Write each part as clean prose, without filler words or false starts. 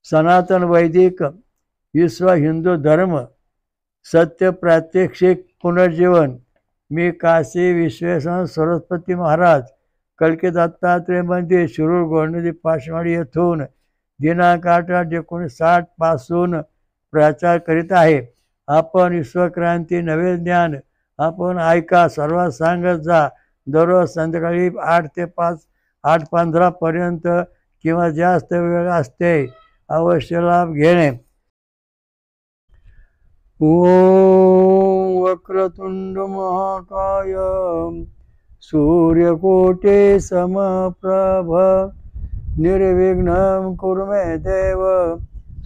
सनातन वैदिक विश्व हिंदू धर्म सत्य प्रात्यक्षिक पुनर्जीवन। मी काशी विश्वेश्वर सरस्वती महाराज कलकी दत्तात्रय मंदिर शिरूर गोंडदी पाचवाडी येथून दिनांक 8/8/1960 पासून प्रचार करीत आहे। आपण विश्वक्रांती नवे ज्ञान आपण ऐका, सर्वात सांगत जा। दररोज संध्याकाळी 8 ते 5 8:15 पर्यंत किंवा जास्त वेळ असते। अवश्य लाभ घेणे। ओम वक्रतुंड महाकाय सूर्यकोटि समप्रभ निर्विघ्नं कुरु मे देव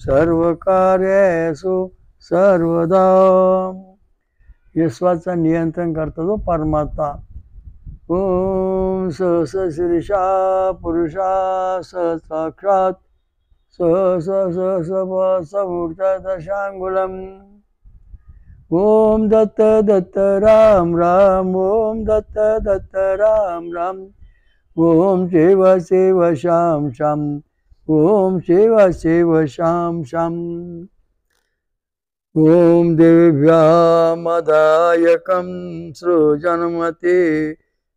सर्वकार्येषु सर्वदा। विश्वाचा नियंत्रण करता जो परमात्मा। ओम सहस शीर्षा पुरुषा सहस्राक्षात सहस्रमूर्त दशांगुलम। ओम दत्त दत्त राम राम ओम दत्त दत्त राम राम। ओम शिव शिव श्याम श्याम ओम शिव शिव श्याम श्याम। ओम देव्यामदायकं सृजनमते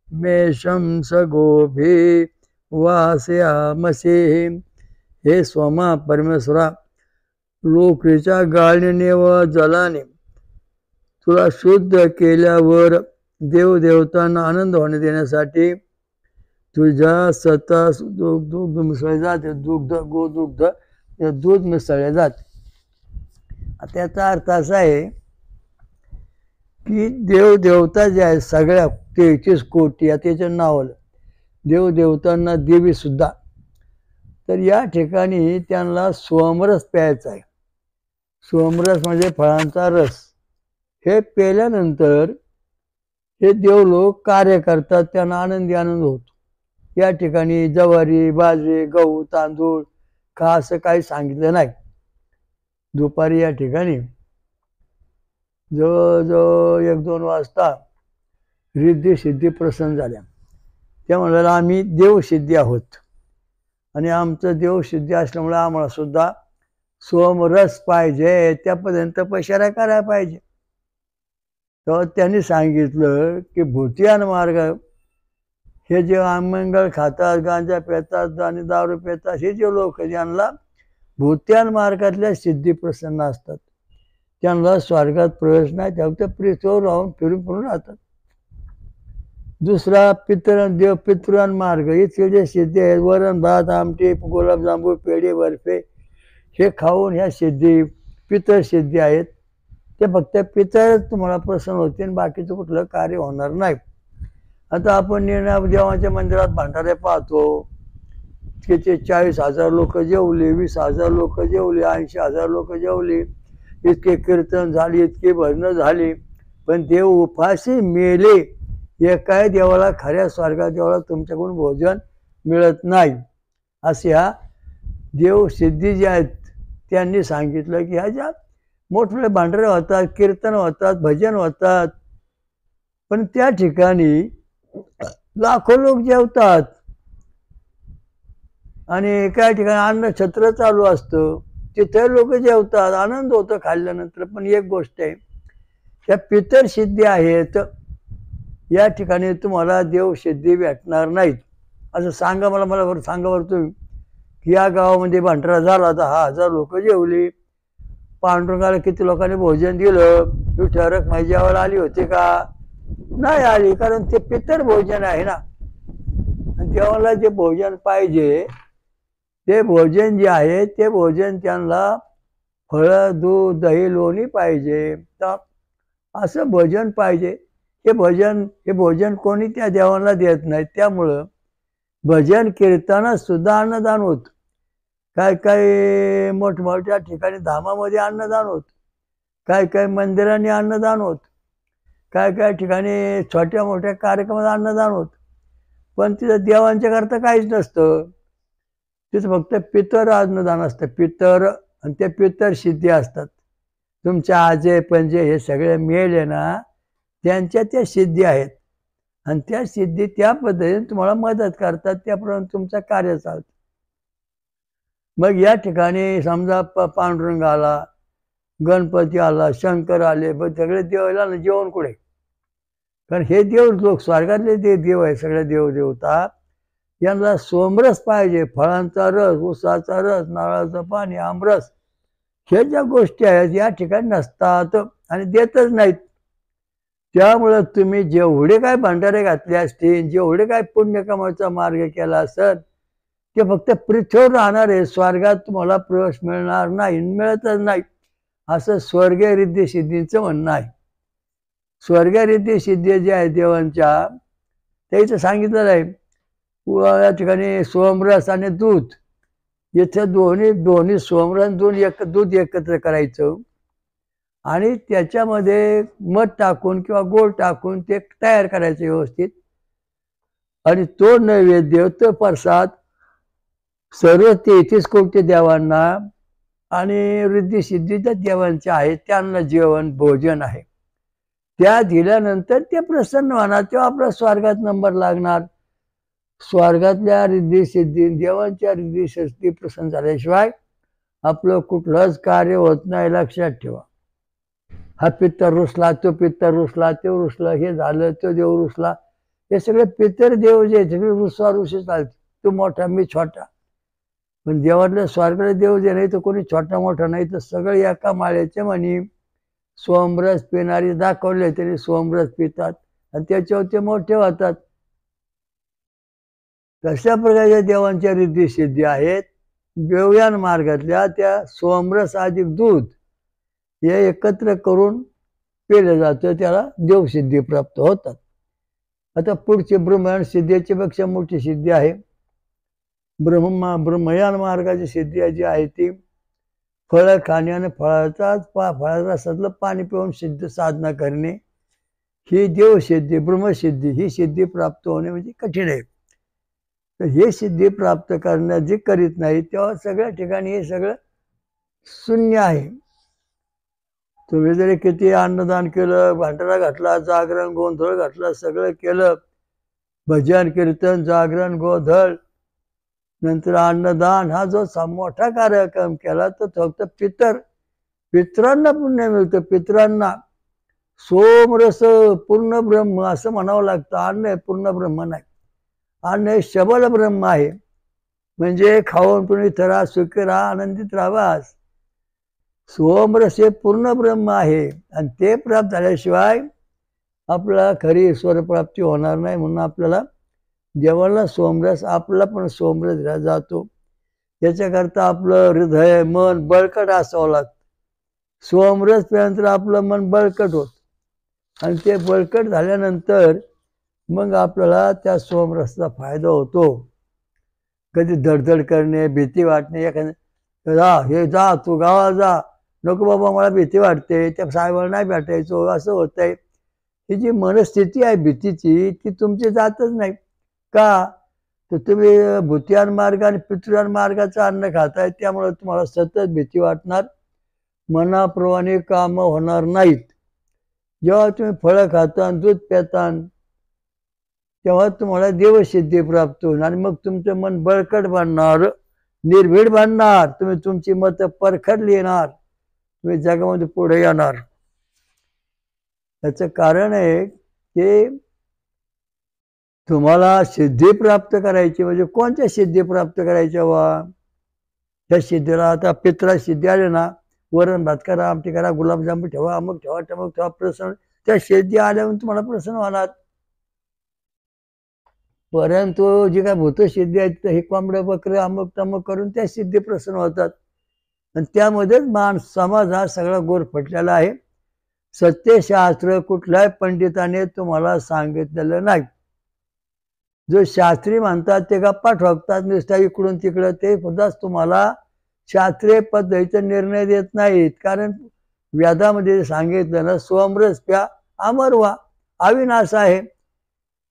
मेषं सगोभि वासयामसे। हे स्वमा परमेश्वरा, लोकरीच्या गाळणीने व जलाने तुला शुद्ध केल्यावर देवदेवतांना आनंद होणे देण्यासाठी तुझ्या सता दुग्ध मिसळले जाते। दूध मिसळले जाते। त्याचा अर्थ असा आहे की देवदेवता जे आहेत सगळ्या 33 कोटी या त्याच्या नावाला देवदेवतांना देवी सुद्धा, तर या ठिकाणी त्यांना सोमरस प्यायचा आहे। सोमरस म्हणजे फळांचा रस। हे प्यायल्यानंतर हे देवलोक कार्य करतात, त्यांना आनंद होतो। या ठिकाणी ज्वारी बाजरी गहू तांदूळ का असं काही सांगितलं नाही। दुपारी या ठिकाणी जवळजवळ 1-2 वाजता रिद्धी सिद्धी प्रसन्न झाल्या। त्या म्हणाला आम्ही देवसिद्धी आहोत आणि आमचं देवसिद्धी असल्यामुळे आम्हाला सुद्धा सोमरस पाहिजे, त्यापर्यंत तपश्चर्या करायला पाहिजे। तर त्यांनी सांगितलं की भूतियान मार्ग हे जे अमंगळ खातात गांजा पितात आणि दारू पितात हे जे लोक ज्यांना भूतियान मार्गातल्या सिद्धी प्रसन्न असतात त्यांना स्वर्गात प्रवेश नाही, फक्त पृथ्वीवर राहून फिरून राहतात। दुसरा पितृन मार्ग, इथले जे सिद्धी आहेत वरण भात आमटी गुलाबजांबू पेढे बर्फे हे खाऊन ह्या सिद्धी पितर सिद्धी आहेत। ते फक्त पितर तुम्हाला प्रसन्न होतील, बाकीचं कुठलं कार्य होणार नाही। आता आपण निर्णय देवाच्या मंदिरात भंडारे पाहतो की ते 40,000 लोक जेवले, 20,000 लोक जेवले, 80,000 लोक जेवले, इतके कीर्तन झाले, इतके भजनं झाली, पण देव उपाशी मेले। एकाही देवाला खऱ्या स्वर्गात देवाला तुमच्याकडून भोजन मिळत नाही। अशा देव सिद्धी जे आहेत त्यांनी सांगितलं की ह्या ज्या मोठमोठे भांडारे होतात, कीर्तन होतात, भजन होतात, पण त्या ठिकाणी लाखो लोक जेवतात आणि काही ठिकाणी अन्न छत्र चालू असतं, तिथे लोक जेवतात, आनंद होतो खाल्ल्यानंतर। पण एक गोष्ट आहे, त्या पितर सिद्धी आहेत या ठिकाणी तुम्हाला देव सिद्धी भेटणार नाहीत। असं सांगा मला सांगा बरं तुम्ही की या गावामध्ये भांडारा झाला तर 1000 लोक जेवली, पांडुरंगाला किती लोकांनी भोजन दिलं, विठ्ठल रखुमाई जेवायला आली होती का? नाही आली, कारण ते पितर भोजन आहे ना। देवाला जे भोजन पाहिजे ते भोजन जे आहे ते भोजन त्यांना फळ दूध दही लोणी पाहिजे, तर असं भोजन पाहिजे। हे भोजन कोणी त्या देवाला देत नाही। त्यामुळं भजन कीर्तनात सुद्धा अन्नदान होत, काय मोठमोठ्या ठिकाणी धामामध्ये अन्नदान होत, काय मंदिरांनी अन्नदान होत, काय ठिकाणी छोट्या मोठ्या कार्यक्रमात अन्नदान होत, पण तिथं देवांच्या करता काहीच नसतं। तिथं फक्त पितर अन्नदान असतं, पितर, आणि ते पितर सिद्धी असतात। तुमच्या आजे पंजे हे सगळे मेले ना त्यांच्या त्या सिद्धी आहेत आणि त्या सिद्धी त्या पद्धतीने तुम्हाला मदत करतात, त्याप्रमाणे तुमचं कार्य चालतं। मग या ठिकाणी समजा पांडुरंग आला, गणपती आला, शंकर आले, पण सगळे देव आला ना, जेवण कुठे? कारण हे देव लोक स्वर्गातले ते देव आहे, सगळे देव देवता यांना सोमरस पाहिजे. फळांचा रस, ऊसाचा रस, नारळाचं पाणी, आमरस, हे ज्या गोष्टी आहेत या ठिकाणी नसतात आणि देतच नाहीत. त्यामुळं तुम्ही जेवढे काय भंडारे घातले असतील, जेवढे काय पुण्य कमाईचा मार्ग केला असेल, ते फक्त पृथ्वीवर राहणार आहे. स्वर्गात तुम्हाला प्रवेश मिळणार नाही, मिळतच नाही, असं स्वर्गीय रिद्धी सिद्धींचं म्हणणं आहे. स्वर्गीय रिद्धी सिद्धी जे आहे देवांच्या, त्याचं सांगितलेलं आहे या ठिकाणी सोमरस आणि दूध, इथे दोन्ही सोमरस दूध एकत्र करायचं आणि त्याच्यामध्ये मध टाकून किंवा गोड टाकून ते तयार करायचं व्यवस्थित. आणि तो नैवेद्य, तो प्रसाद सर्व 33 कोटी देवांना आणि रिद्धी सिद्धीच्या देवांच्या आहेत त्यांना जेवण भोजन आहे. त्या दिल्यानंतर ते प्रसन्न होणार, तेव्हा आपला स्वर्गात नंबर लागणार. स्वर्गातल्या रिद्धी सिद्धी देवांच्या रिद्धी सिद्धी प्रसन्न झाल्याशिवाय आपलं कुठलंच कार्य होत नाही, लक्षात ठेवा. हा पित्तर रुसला, तो पित्तर रुसला, तो रुसला, हे झालं, तो देव रुसला, हे सगळे पित्तर देव जे सगळे रुसवारुशी चालते. तो मोठा, मी छोटा. पण देवातल्या स्वर्गातले देव जे नाही तर कोणी छोटा मोठा नाही, तर सगळे एका माळ्याचे म्हणी. सोमरस पिणारी दाखवले तरी सोमरस पितात आणि त्याच्यावर ते मोठे होतात. तशा प्रकारच्या देवांच्या रिद्धी सिद्धी आहेत. देवयान मार्गातल्या त्या सोमरस अधिक दूध हे एकत्र करून केलं जातं, त्याला देवसिद्धी प्राप्त होतात. आता पुढची ब्रह्मयान सिद्धीची पेक्षा मोठी सिद्धी आहे. ब्रह्मयान मार्गाची सिद्धी जी आहे ती फळं खाणे आणि फळाच्या रसातलं पाणी पिऊन सिद्ध साधना करणे, ही देवसिद्धी, ब्रह्मसिद्धी, ही सिद्धी प्राप्त होणे म्हणजे कठीण आहे. तर हे सिद्धी प्राप्त करण्यात जे करीत नाही तेव्हा सगळ्या ठिकाणी हे सगळं शून्य आहे. तुम्ही जरी किती अन्नदान केलं, भांडारा घातला, जागरण गोंधळ घातला, सगळं केलं, भजन कीर्तन जागरण गोंधळ नंतर अन्नदान, हा जो मोठा कार्यक्रम केला तर फक्त पितरांना पुण्य मिळतं. पितरांना सोमरस पूर्ण ब्रह्म असं म्हणावं लागतं. अन्न हे पूर्ण ब्रह्म नाही, अन्न हे शबल ब्रह्म आहे. म्हणजे खाऊन पिऊन इथं राहा, सुखी राहा, आनंदित राहावास. सोमरस हे पूर्ण ब्रह्म आहे आणि ते प्राप्त झाल्याशिवाय आपल्याला खरी ईश्वर प्राप्ती होणार नाही. म्हणून आपल्याला देवाला सोमरस, आपला पण सोमरस दिला जातो. त्याच्याकरता आपलं हृदय मन बळकट असावं लागतं. सोमरस प्यानंतर आपलं मन बळकट होत आणि ते बळकट झाल्यानंतर मग आपल्याला त्या सोमरसाचा फायदा होतो. कधी धडधड करणे, भीती वाटणे, एखाद्या जा तू गावाला जा, नको बाबा मला भीती वाटते, त्या साहेबाला नाही भेटायचो, असं होतंय. ही जी मनस्थिती आहे भीतीची, ती तुमची जातच नाही. का तर तुम्ही भूतियान मार्ग आणि पितृयान मार्गाचं अन्न खाताय, त्यामुळे तुम्हाला सतत भीती वाटणार, मनाप्रमाणे कामं होणार नाहीत. जेव्हा तुम्ही फळं खाता, दूध पिता, तेव्हा तुम्हाला देवसिद्धी प्राप्त होईल आणि मग तुमचं मन बळकट बनणार, निर्भीड बनणार, तुम्ही तुमची मतं परखडली येणार, तुम्ही जगामध्ये पुढे येणार. याचं कारण आहे की तुम्हाला सिद्धी प्राप्त करायची. म्हणजे कोणत्या सिद्धी प्राप्त करायच्या वा त्या सिद्धीला आता पित्रा सिद्धी आले ना, वरण भात करा, आमटी करा, गुलाबजामुन ठेवा, अमुक ठेवा, टमक ठेवा, प्रसन्न, त्या सिद्धी आल्यावर तुम्हाला प्रसन्न होणार. परंतु जी काय भूतसिद्धी आहेत हे कोंबडं बकरं अमुक तमक करून त्या सिद्धी प्रसन्न होतात आणि त्यामध्येच समाज हा सगळा गोरफटलेला आहे. सत्यशास्त्र कुठल्याही पंडिताने तुम्हाला सांगितलेलं नाही. जो शास्त्री म्हणतात ते गप्पा ठोकतात नुसता इकडून तिकडं, ते सुद्धाच तुम्हाला शास्त्रीय पद्धतीचा निर्णय देत नाहीत. कारण वेदामध्ये सांगितलं ना, सोमरस प्या अमर व्हा, अविनाश आहे.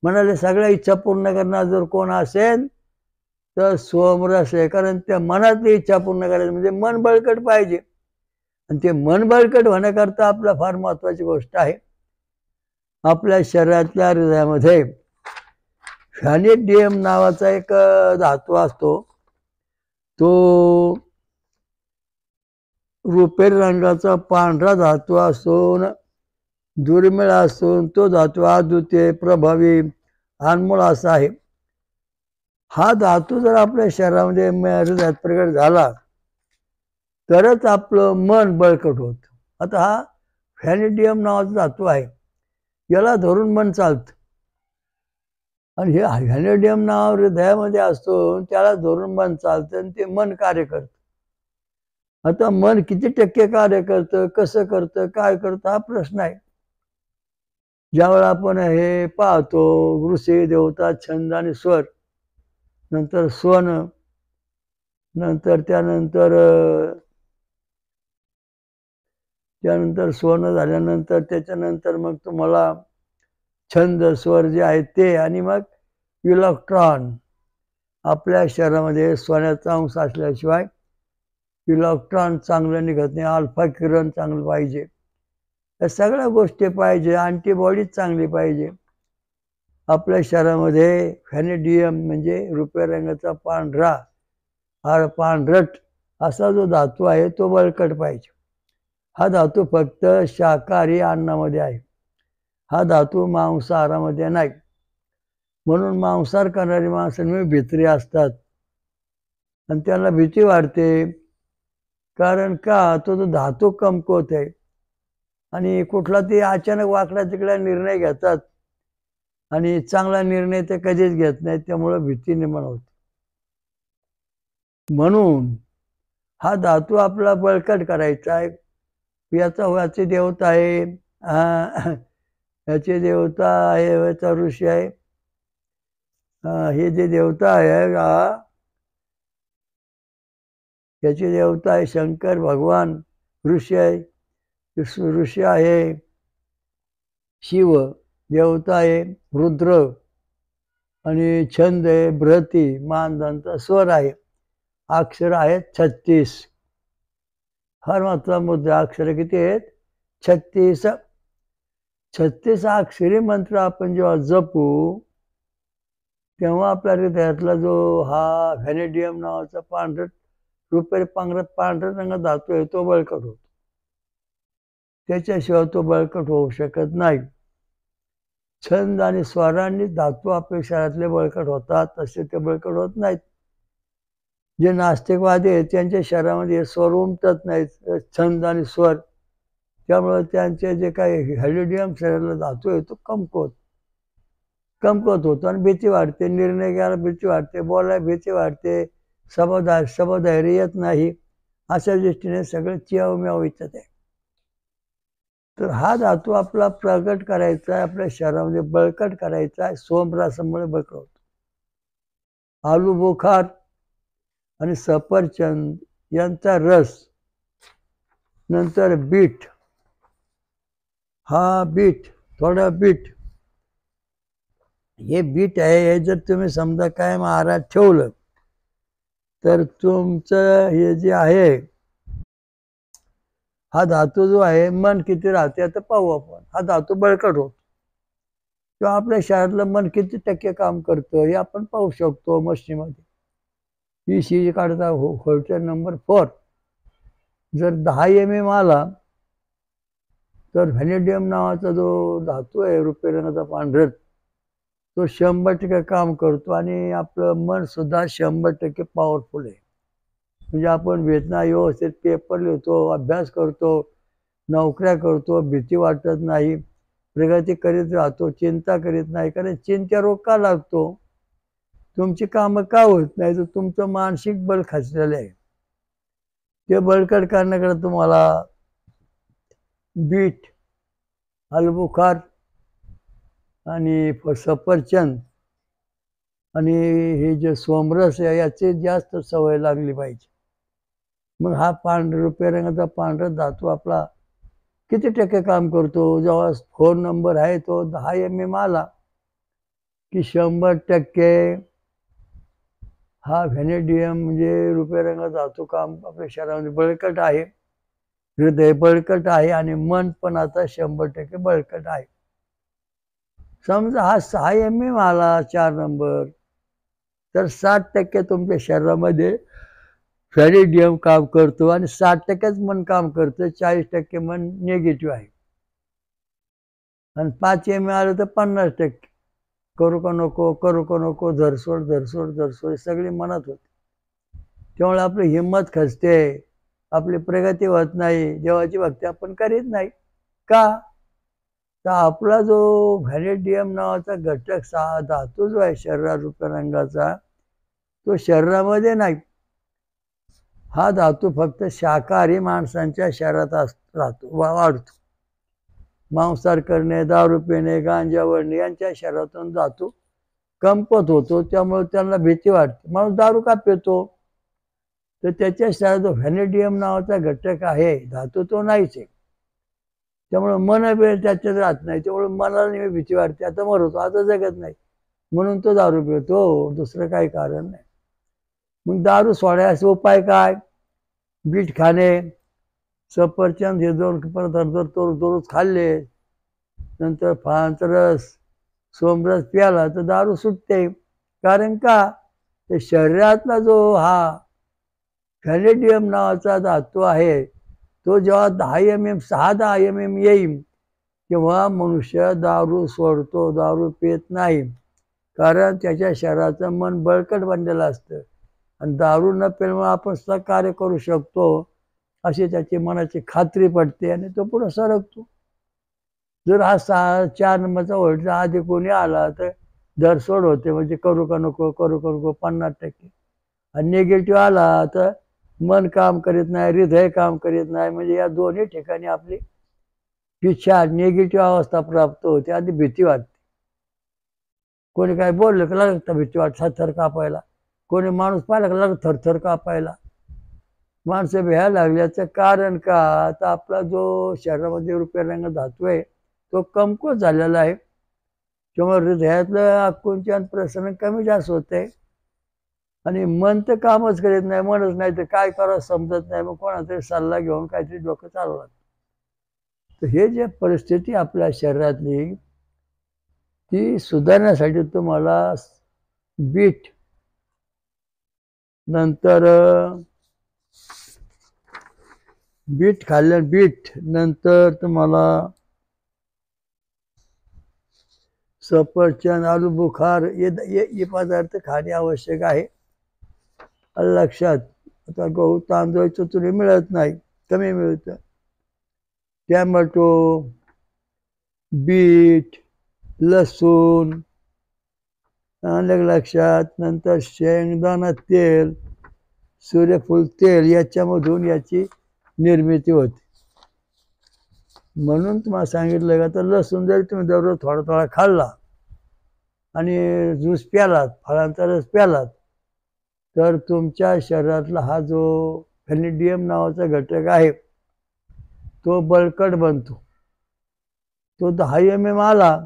म्हणाले सगळ्या इच्छा पूर्ण करणार जर कोण असेल तर सोमरस आहे. कारण त्या मनातली इच्छा पूर्ण करायची म्हणजे मन बळकट पाहिजे आणि ते मन बळकट होण्याकरता आपला फार महत्वाची गोष्ट आहे. आपल्या शरीरातल्या हृदयामध्ये व्हॅनिडियम नावाचा एक धातू असतो. तो रुपेरी रंगाचा पांढरा धातू असून दुर्मिळ असून तो धातू अद्वितीय प्रभावी अनमोल असा आहे. हा धातू जर आपल्या शरीरामध्ये हृदयात प्रकट झाला तरच आपलं मन बळकट होत. आता हा व्हॅनिडियम नावाचा धातू आहे, याला धरून मन चालतं. आणि हे व्हॅनिडियम नाव हृदयामध्ये असतो, त्याला धरून मन चालतं आणि ते मन कार्य करतं. आता मन किती टक्के कार्य करतं, कसं करतं, काय करतं, हा प्रश्न आहे. ज्यावेळेला आपण हे पाहतो, ऋषी देवता छंद आणि स्वर, नंतर स्वन, नंतर त्यानंतर स्वन झाल्यानंतर त्याच्यानंतर मग तुम्हाला छंद स्वर जे आहेत ते, आणि मग इलेक्ट्रॉन. आपल्या शरीरामध्ये सोन्याचा अंश असल्याशिवाय इलेक्ट्रॉन चांगलं निघत नाही. अल्फा किरण चांगलं पाहिजे, या सगळ्या गोष्टी पाहिजे. अँटीबॉडी चांगली पाहिजे. आपल्या शरीरामध्ये व्हॅनिडियम म्हणजे रुपया रंगाचा पांढरट असा जो धातू आहे तो बळकट पाहिजे. हा धातू फक्त शाकाहारी अन्नामध्ये आहे, हा धातू मांसाहारामध्ये नाही. म्हणून मांसाहार करणारी माणसं नेहमी भित्री असतात आणि त्यांना भीती वाटते. कारण का, तो धातू कमकुवत आहे आणि कुठला ते अचानक वाकडा तिकडा निर्णय घेतात आणि चांगला निर्णय ते कधीच घेत नाहीत, त्यामुळे भीती निर्माण होते. म्हणून हा धातू आपला बळकट करायचा आहे. याची देवता आहे, याची देवता आहे, याचा ऋषी आहे. हे जे देवता आहे, याची देवता आहे शंकर भगवान. ऋषी आहे, ऋषी आहे शिव. देवता आहे रुद्र. आणि छंद आहे बृहती, मानदंत. स्वर आहे, अक्षर आहेत 36. फार महत्वाचा मुद्दा. अक्षर किती आहेत? 36. 36 अक्षरी मंत्र आपण जेव्हा जपू तेव्हा आपल्या हृदयातला जो हा व्हॅनिडियम नावाचा रुपेरी पांढऱ्या रंगाचा धातू आहे तो बळकट होतो. त्याच्याशिवाय तो बळकट होऊ शकत नाही. छंद आणि स्वरांनी धातू आपल्या शरीरातले बळकट होतात, तसे ते बळकट होत नाहीत. जे नास्तिकवादी आहेत त्यांच्या शरीरामध्ये स्वर उमटत नाहीत, छंद आणि स्वर. त्यामुळे त्यांचे जे काही व्हॅनिडियम शरीराला धातू आहे तो कमकुवत होतो आणि भीती वाटते. निर्णय घ्यायला भीती वाटते, बोलायला भीती वाटते, सबधैर्य येत नाही. अशा दृष्टीने सगळं चियावम्याव इच्छित आहे. तर हा धातू आपला प्रगट करायचा आहे, आपल्या शरीरामध्ये बळकट करायचा आहे. सोमरसामुळे बळकट होतो. आलू बुखार आणि सफरचंद यांचा रस, नंतर बीट, थोडा बीट, हे बीट आहे, हे जर तुम्ही समजा कायम आहारात ठेवलं तर तुमचं हे जे आहे हा धातू जो आहे, मन किती राहते आता पाहू आपण. हा धातू बळकट होतो किंवा आपल्या शरीरातलं मन किती टक्के काम करतं हे आपण पाहू शकतो मशीनमध्ये. ही शी काढता क्वेश्चन नंबर 4. जर 10 mm आला तर व्हॅनिडियम नावाचा जो धातू आहे रुपेरी रंगाचा पांढरट, तो 100% काम करतो आणि आपलं मन सुद्धा 100% पॉवरफुल आहे. म्हणजे आपण वेदना व्यवस्थित पेपर लिहितो, अभ्यास करतो, नोकऱ्या करतो, भीती वाटत नाही, प्रगती करीत राहतो, चिंता करीत नाही. कारण चिंता रोग का लागतो? तुमची कामं का होत नाही? तर तुमचं मानसिक बळ खचलेलं आहे. ते बळकट करण्याकडे तुम्हाला बीट, आलूबुखार आणि सफरचंद आणि हे जे सोमरस आहे याची जास्त सवय लागली पाहिजे. मग हा रुपेरी रंगाचा पांढरा धातू आपला किती टक्के काम करतो? जेव्हा फोन नंबर आहे तो 10 mm आला की 100% हा व्हॅनिडियम म्हणजे रुपेरी रंगाचा धातू काम आपल्या शरीरामध्ये बळकट आहे. हृदय बळकट आहे आणि मन पण आता 100% बळकट आहे. समजा हा 6 mm आला 4 नंबर, तर 60% तुमच्या शरीरामध्ये व्हॅलिडियम काम करतो आणि 60%च मन काम करतं, 40% मन निगेटिव्ह आहे. आणि 5 आलं तर 50%. करू का नको, करू का नको, धरसोड धरसोड धरसोड सगळी मनात होते. त्यामुळे आपली हिंमत खचते, आपली प्रगती होत नाही, देवाची भक्ती आपण करीत नाही. का? तर आपला जो व्हॅलिडियम नावाचा घटक धातू जो आहे शरीरारूपी रंगाचा, तो शरीरामध्ये नाही. हा धातू फक्त शाकाहारी माणसांच्या शरीरात राहतो, वाढतो. मांसाहार करणे, दारू पिणे, गांजा वळणे यांच्या शरीरातून धातू कमपत होतो. त्यामुळे त्यांना भीती वाटते. माणूस दारू का पितो? तर त्याच्या शरीरात जो व्हॅनिडियम नावाचा घटक आहे, धातू, तो नाहीच आहे. त्यामुळे मन वेळ त्याच्यात राहत नाही. त्यामुळे मनाला नेहमी भीती वाटते, आता मरतो, आता जगत नाही, म्हणून तो दारू पितो. दुसरं काही कारण नाही. मग दारू सोडायचा उपाय काय? बीट खाणे, सफरचंद हे दोन दररोज खाल्ले, नंतर फळांचा रस, सोमरस प्याला तर दारू सुटते. कारण का? ते शरीरातला जो हा व्हॅनिडियम नावाचा धातू आहे, तो जेव्हा 6-10 mm येईल तेव्हा मनुष्य दारू सोडतो, दारू पित नाही. कारण त्याच्या शरीराचं मन बळकट बनलेलं असतं आणि दारू न पिल्यामुळे आपण सुद्धा कार्य करू शकतो अशी त्याची मनाची खात्री पडते आणि तो पुढे सरकतो. जर हा 4 नंबरचा व्होल्टचा आधी कोणी आला तर धरसोड होते, म्हणजे करू का नको, करू का नको, 50%. आणि निगेटिव्ह आला तर मन काम करीत नाही, हृदय काम करीत नाही. म्हणजे या दोन्ही ठिकाणी आपली पिछा निगेटिव्ह अवस्था प्राप्त होते. आधी भीती वाटते. कोणी काय बोललं की लागतं भीती वाटत, थरथर कापायला. कोणी माणूस पाहिला की लागत थरथर कापायला. माणसं भ्यायला लागल्याचं कारण का? आता आपला जो शरीरामध्ये रुपया रंग धातू आहे तो कमकुवत झालेला आहे. त्यामुळे हृदयातलं आकुंचन प्रसरण कमी जास्त होते आणि मन तर कामच करीत नाही. मनच नाही तर काय करावं समजत नाही. मग कोणातरी सल्ला घेऊन काहीतरी डोकं चालवलं. तर हे जे परिस्थिती आपल्या शरीरातली ती सुधारण्यासाठी तुम्हाला बीट, नंतर बीट खाल्लं, बीट नंतर तुम्हाला सफरचंद, आलू बुखार हे पदार्थ खाणे आवश्यक आहे. लक्षात. आता गहू तांदूळ चतुरी मिळत नाही, कमी मिळतं. टॅमॅटो, बीट, लसूण आलं लक्षात. नंतर शेंगदाणा तेल, सूर्यफूल तेल याच्यामधून याची निर्मिती होते. म्हणून तुम्हाला सांगितलं का, तर लसूण जरी तुम्ही दररोज थोडा थोडा खाल्ला आणि ज्यूस प्यालात, फळांचा रस प्यालात, तर तुमच्या शरीरातला हा जो व्हॅनिडियम नावाचा घटक आहे तो बळकट बनतो. तो 10 mm आला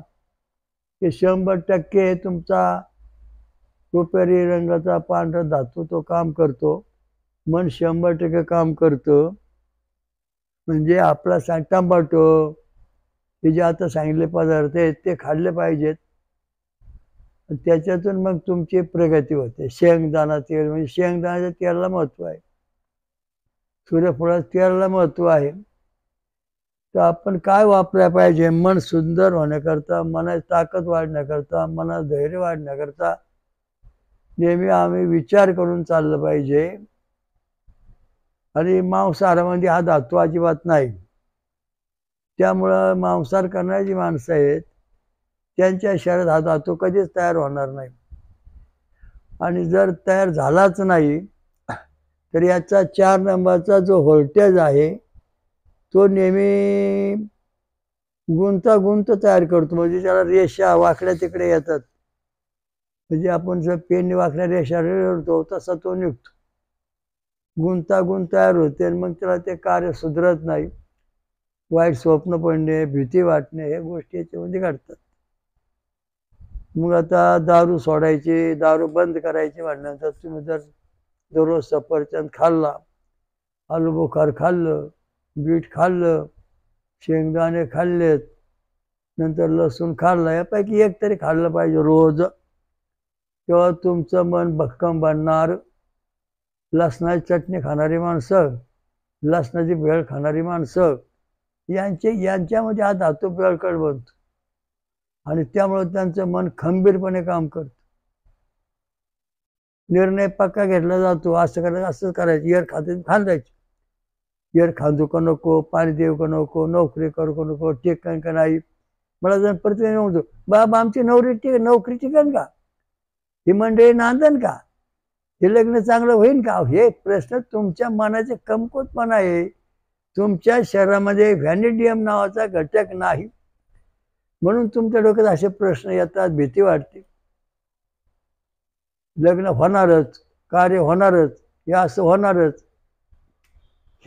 की 100% तुमचा रुपेरी रंगाचा पांढरा धातू तो काम करतो. मन 100% काम करतं. म्हणजे आपला टमाटो हे जे आता सांगितले पदार्थ आहेत ते खाल्ले पाहिजेत. त्याच्यातून मग तुमची प्रगती होते. शेंगदाणा तेल, म्हणजे शेंगदाण्याच्या तेलाला महत्व आहे, सूर्यफुलाच्या तेलाला महत्व आहे. तर आपण काय वापरायला पाहिजे? मन सुंदर होण्याकरता, मनाची ताकद वाढण्याकरता, मनात धैर्य वाढण्याकरता नेहमी आम्ही विचार करून चाललं पाहिजे. आणि मांसाहारामध्ये हा धातू अजिबात नाही. त्यामुळं मांसाहार करणारी जी माणसं आहेत त्यांच्या शरीरात हा धातू कधीच तयार होणार नाही. आणि जर तयार झालाच नाही तर याचा 4 नंबरचा जो व्होल्टेज आहे तो नेहमी गुंतागुंत तयार करतो. म्हणजे त्याला रेषा वाकड्या तिकडे येतात. म्हणजे आपण जर पेनने वाकड्या रेषा रेळतो तसा तो निघतो. गुंतागुंत तयार होते आणि मग त्याला ते कार्य सुधरत नाही. वाईट स्वप्न पडणे, भीती वाटणे, हे गोष्टी याच्यामध्ये घडतात. मग आता दारू सोडायची, दारू बंद करायची म्हणल्यानंतर तुम्ही जर दररोज सफरचंद खाल्ला, आलू बुखार खाल्लं, बीट खाल्लं, शेंगदाणे खाल्लेत, नंतर लसूण खाल्ला, यापैकी एक तरी खाल्लं पाहिजे रोज. तेव्हा तुमचं मन भक्कम बनणार. लसणाची चटणी खाणारी माणसं, लसणाची भेळ खाणारी माणसं, यांच्यामध्ये हा धातू बळकट बनतो आणि त्यामुळे त्यांचं मन खंबीरपणे काम करतं. निर्णय पक्का घेतला जातो, असं करायचं, असंच करायचं, एर खांदायची, एर खांदू का नको, पाणी देऊ का नको, नोकरी करू का नको, टिकन का नाही. मला जण प्रतिनिधी म्हणतो, बाबा आमची नोकरी टिकन का, ही मंडळी नांदन का, हे लग्न चांगलं होईल का. हे प्रश्न तुमच्या मनाचे कमकुवतपणा आहे. तुमच्या शरीरामध्ये व्हॅनिडियम नावाचा घटक नाही, म्हणून तुमच्या डोक्यात असे प्रश्न येतात, भीती वाटते. लग्न होणारच, कार्य होणारच, हे असं होणारच,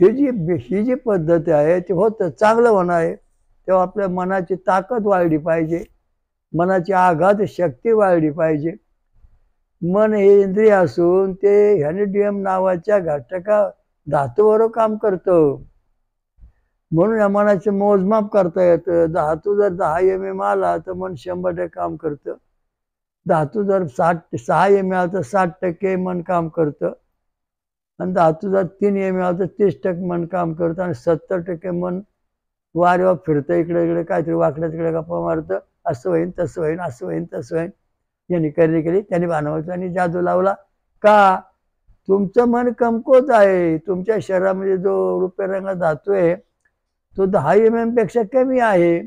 ही जी पद्धत आहे ते होतं, चांगलं होणं आहे. तेव्हा आपल्या मनाची ताकद वाढली पाहिजे, मनाची आघात शक्ती वाढली पाहिजे. मन हे इंद्रिय असून ते व्हॅनिडियम नावाच्या घटका धातूवर काम करतं, म्हणून या मनाचे मोजमाप करता येतं. धातू जर 10 mm आला तर मन 100% काम करतं. धातू जर 6 mm आला तर 60% मन काम करतं आणि धातू जर 3 mm आला तर 30% मन काम करतं आणि 70% मन वारेवर फिरतं, इकडे इकडे काहीतरी वाकड्या तिकडे गप्पा मारतं. असं होईन तसं होईन, असं होईन तसं होईन. यांनी करणी केली, त्यांनी भानावरचा आणि जादू लावला. का? तुमचं मन कमकुवत आहे. तुमच्या शरीरामध्ये जो रुपये रंगाचा धातू आहे तो 10 mm पेक्षा कमी आहे,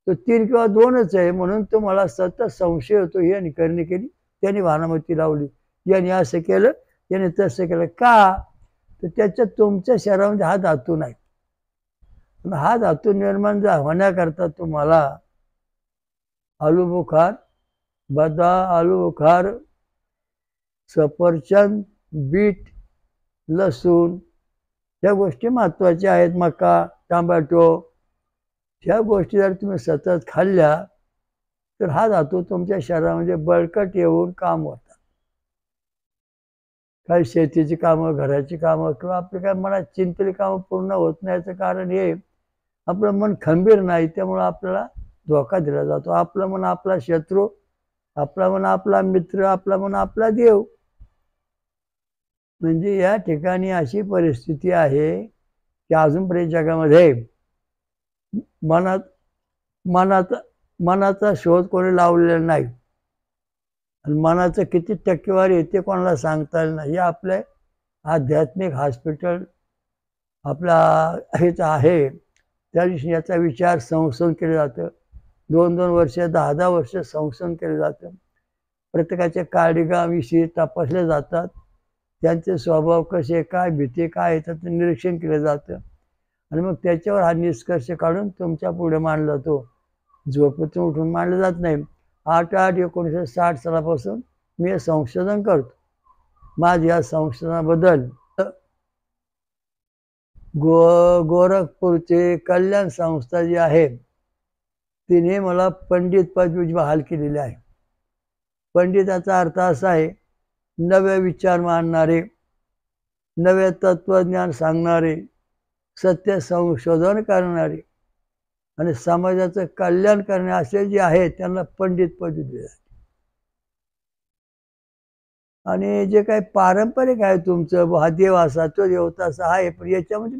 तो 3 किंवा 2च आहे, म्हणून तुम्हाला सतत संशय होतो. यांनी करणी केली, त्यांनी भानामती लावली, यांनी असं केलं, याने तसं केलं. का? तर त्याच्यात तुमच्या शरीरामध्ये हा धातू नाही. हा धातू निर्माण होण्याकरता तुम्हाला आलूबुखार, आलूबुखार, सफरचंद, बीट, लसूण ह्या गोष्टी महत्त्वाच्या आहेत. मका, टोमॅटो ह्या गोष्टी जर तुम्ही सतत खाल्ल्या तर हा धातू तुमच्या शरीरामध्ये बळकट येऊन काम होतात. काही शेतीची कामं, घराची कामं किंवा आपली काय मनात चिंतलेली कामं पूर्ण होत नाही. याचं कारण हे आपलं मन खंबीर नाही, त्यामुळं आपल्याला धोका दिला जातो. आपलं मन आपला शत्रू, आपला मन आपला मित्र, आपला मन आपला देव. म्हणजे या ठिकाणी अशी परिस्थिती आहे की अजूनपर्यंत जगामध्ये मनाचा शोध कोणी लावलेला नाही आणि मनाचं किती टक्केवारी येते कोणाला सांगता येईल नाही. हे आपले आध्यात्मिक हॉस्पिटल आपला हेच आहे. त्या दिवशी याचा विचार संशोधन केलं जातं. 2-2 वर्ष, 10-10 वर्ष संशोधन केलं जातं. प्रत्येकाच्या काळजीविषयी तपासले जातात. त्यांचे स्वभाव कसे, काय भीती काय आहे त्याचं निरीक्षण केलं जातं आणि मग त्याच्यावर हा निष्कर्ष काढून तुमच्या पुढे मांडला जातो. झोपेतून उठून मांडलं जात नाही. 8-8-1960 सालापासून मी हे संशोधन करतो. माझ्या या संशोधनाबद्दल गोरखपूरचे कल्याण संस्था जी आहे तिने मला पंडित पदवी बहाल केलेली आहे. पंडिताचा अर्थ असा आहे, नवे विचार मांडणारे, नवे तत्वज्ञान सांगणारे, सत्य संशोधन करणारे आणि समाजाचं कल्याण करणे असे जे आहेत त्यांना पंडित पदवी दिली जाते. आणि जे काही पारंपरिक आहे तुमचं, हा देव असा, तो देव तसा आहे, पण याच्यामध्ये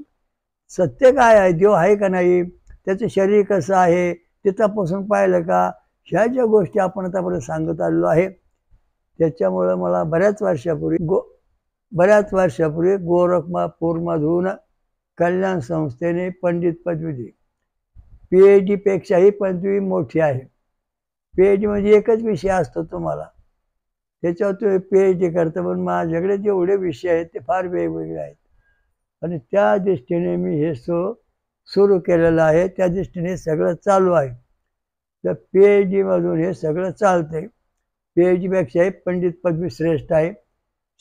सत्य काय आहे, देव आहे का नाही, त्याचं शरीर कसं आहे ते तपासून पाहिलं का, ह्या ज्या गोष्टी आपण आतापर्यंत सांगत आलेलो आहे. त्याच्यामुळं मला बऱ्याच वर्षापूर्वी गोरखपूरमधून कल्याण संस्थेने पंडित पदवी दिली. PhD पेक्षाही पदवी मोठी आहे. PhD म्हणजे एकच विषय असतो तुम्हाला, त्याच्यावर तुम्ही PhD करता, पण माझ्याकडे जेवढे विषय आहेत ते फार वेगवेगळे आहेत आणि त्या दृष्टीने मी हे सुरू केलेलं आहे. त्या दृष्टीने सगळं चालू आहे. तर PhD मधून हे सगळं चालतंय. PhD पेक्षाही पंडित पदवी श्रेष्ठ आहे,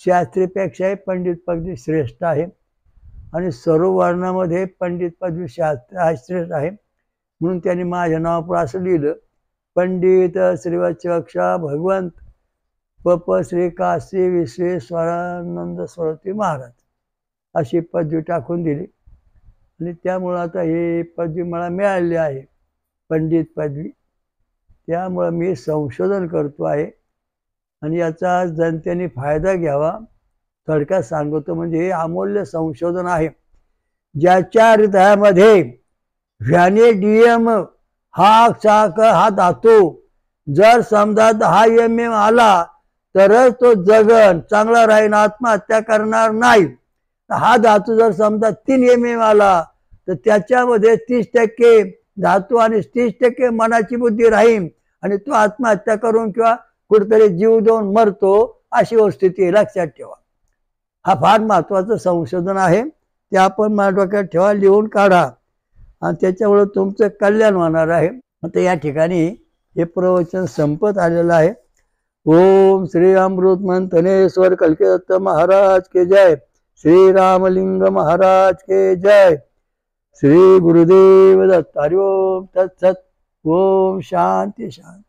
शास्त्रीपेक्षाही पंडित पदवी श्रेष्ठ आहे आणि सर्व वर्णामध्ये पंडित पदवी श्रेष्ठ आहे. म्हणून त्यांनी माझ्या नावापुढे असं लिहिलं, पंडित श्रीवत्सवक्षा भगवंत पप श्री काशी विश्वेश्वरानंद सरस्वती महाराज अशी पदवी टाकून दिली आणि त्यामुळं आता ही पदवी मला मिळालेली आहे, पंडित पदवी. त्यामुळं मी संशोधन करतो आहे आणि याचा जनतेने फायदा घ्यावा. थोडक्यात सांगतो म्हणजे हे अमूल्य संशोधन आहे. ज्याच्या हृदयामध्ये व्हॅनेडियम हा धातू जर समजा 10 mm आला तरच तो जगन, चांगला राहील, आत्महत्या करणार नाही. हा धातू जर समजा 3 mm आला तर त्याच्यामध्ये 30% धातू आणि 30% मनाची बुद्धी राहील आणि तो आत्महत्या करून किंवा कुठेतरी जीव देऊन मरतो, अशी स्थिती लक्षात ठेवा. हा फार महत्वाचं संशोधन आहे, ते आपण माझ्या डोक्यात ठेवा, लिहून काढा आणि त्याच्यामुळे तुमचं कल्याण होणार आहे. आता या ठिकाणी हे प्रवचन संपत आलेलं आहे. ओम श्री अमृत मंथनेश्वर कल्केदत्त महाराज के जय, श्री रामलिंग महाराज के जय, श्री गुरुदेव दत्त. हरि ओम तत्सत. ओम शांती शांती.